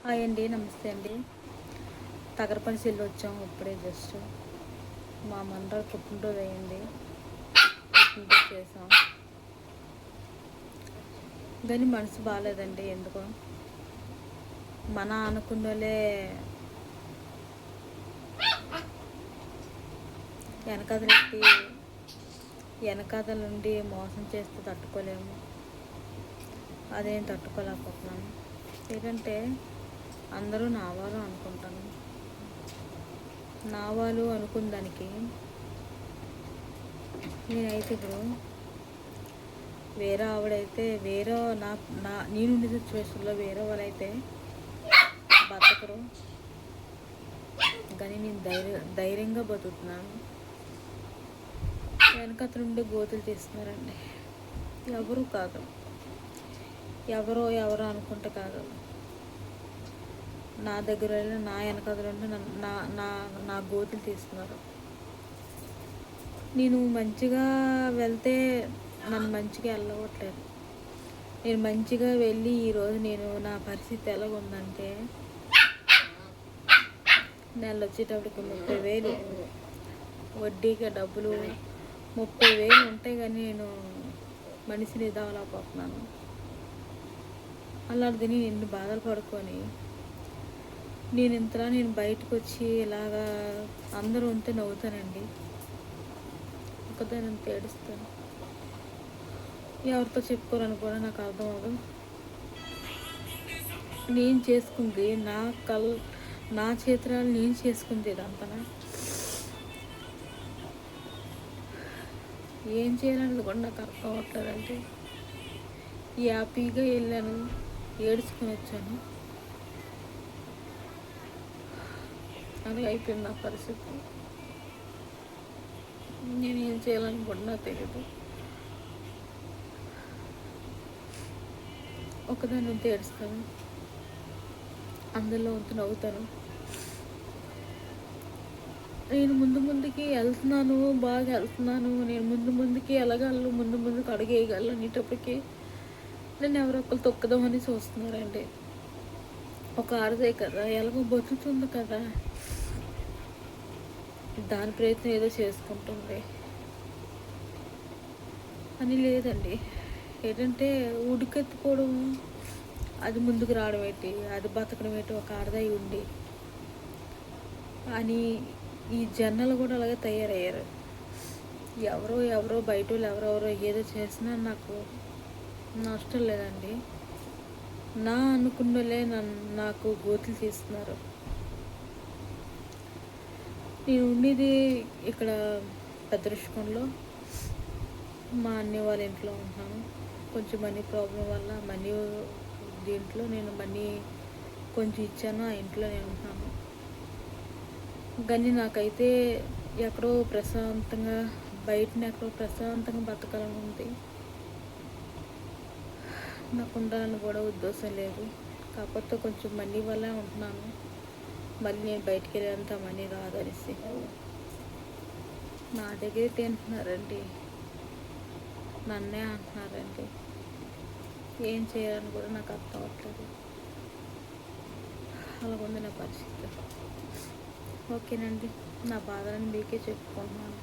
Hi అండి, నమస్తే అండి. తగరపల్లి వెళ్ళి వచ్చాము ఇప్పుడే జస్ట్. మా మనరాలు పుట్టినరోజు అయింది, పుట్టినరోజు చేసాం. కానీ మనసు బాగాలేదండి. ఎందుకో మన అనుకున్నలే వెనకాదల నుండి మోసం చేస్తే తట్టుకోలేము. అదే నేను తట్టుకోలేకపోతున్నాను. ఏంటంటే అందరూ నా వాళ్ళు అనుకుంటాను. నా వాళ్ళు అనుకున్న దానికి నేనైతే ఇప్పుడు వేరే ఆవిడైతే వేరే నేనుండే సిచ్యువేషన్లో వేరే వాళ్ళైతే బతకరు. కానీ నేను ధైర్యంగా బతుకుతున్నాను. వెనకత నుండి గోతులు తీస్తున్నారండి. ఎవరు కాదు, ఎవరో అనుకుంటే కాదు. నా దగ్గర నా వెనకదలుండి నా గోతులు తీస్తున్నారు. నేను మంచిగా వెళ్తే నన్ను మంచిగా వెళ్ళవట్లేదు. నేను మంచిగా వెళ్ళి ఈరోజు నా పరిస్థితి ఎలాగ ఉందంటే, నెల వచ్చేటప్పటికి 30,000 వడ్డీగా డబ్బులు 30,000 ఉంటాయి. కానీ నేను మనిషిని ఇదవలేకపోతున్నాను. అలాంటిది నేను బాధలు పడుకొని నేను బయటకు వచ్చి ఇలాగా అందరూ ఉంటే నవ్వుతానండి. ఒకదాన్ని ఏడుస్తాను. ఎవరితో చెప్పుకోవాలని కూడా నాకు అర్థం అవ్వదు. నేను చేసుకుంది నా చేతురాలు నేను చేసుకుంది ఇదంతా. ఏం చేయాలనేది కూడా నాకు అర్థం అవ్వట్లేదంటే హ్యాపీగా వెళ్ళాను, ఏడుచుకొని వచ్చాను. అలా అయిపోయింది నా పరిస్థితి. నేను ఏం చేయాలనుకుంటున్నా తెలియదు. ఒకదాన్ని ఉంటే ఏడుస్తాను, అందులో ఉంటూ నవ్వుతాను. నేను ముందుకి వెళ్తున్నాను, బాగా వెళ్తున్నాను. నేను ముందుకి వెళ్ళగలను, ముందుకు అడుగేయగలను అనేటప్పటికీ నేను ఎవరొక్కరు తొక్కుదామని చూస్తున్నారండి. ఒక ఆడదే కదా, ఎలాగో బతుకుతుంది కదా, దాని ప్రయత్నం ఏదో చేసుకుంటుంది అని లేదండి. ఏంటంటే ఉడికెత్తుకోవడం, అది ముందుకు రావడం ఏంటి, అది బతకడం ఏంటి, ఒక ఆడదాయి ఉండి అని ఈ జనాలు కూడా అలాగే తయారయ్యారు. ఎవరో బయట వాళ్ళు ఎవరెవరో ఏదో చేసినా నాకు నష్టం లేదండి. నా అనుకున్నలే నాకు గోతులు తీస్తున్నారు. నేను ఉండేది ఇక్కడ పెద్దరిష్కంలో మా అన్నయ్య వాళ్ళ ఇంట్లో ఉంటున్నాను. కొంచెం మనీ ప్రాబ్లం వల్ల దీంట్లో నేను మనీ కొంచెం ఇచ్చాను, ఆ ఇంట్లో నేను ఉంటున్నాను. కానీ నాకైతే ఎక్కడో ప్రశాంతంగా బతకాలని ఉంది. నాకు ఉండాలని కూడా ఉద్దేశం లేదు. కాకపోతే కొంచెం మనీ వల్ల ఉంటున్నాను. మళ్ళీ నేను బయటికి వెళ్ళేంత మనీ రాదనేసి నా దగ్గర తింటున్నారండి, నన్నే అంటున్నారండి. ఏం చేయాలని కూడా నాకు అర్థం అవ్వట్లేదు. అలాగుంది నా పరిస్థితి. ఓకేనండి, నా బాధలను మీకే చెప్పుకుంటున్నాను.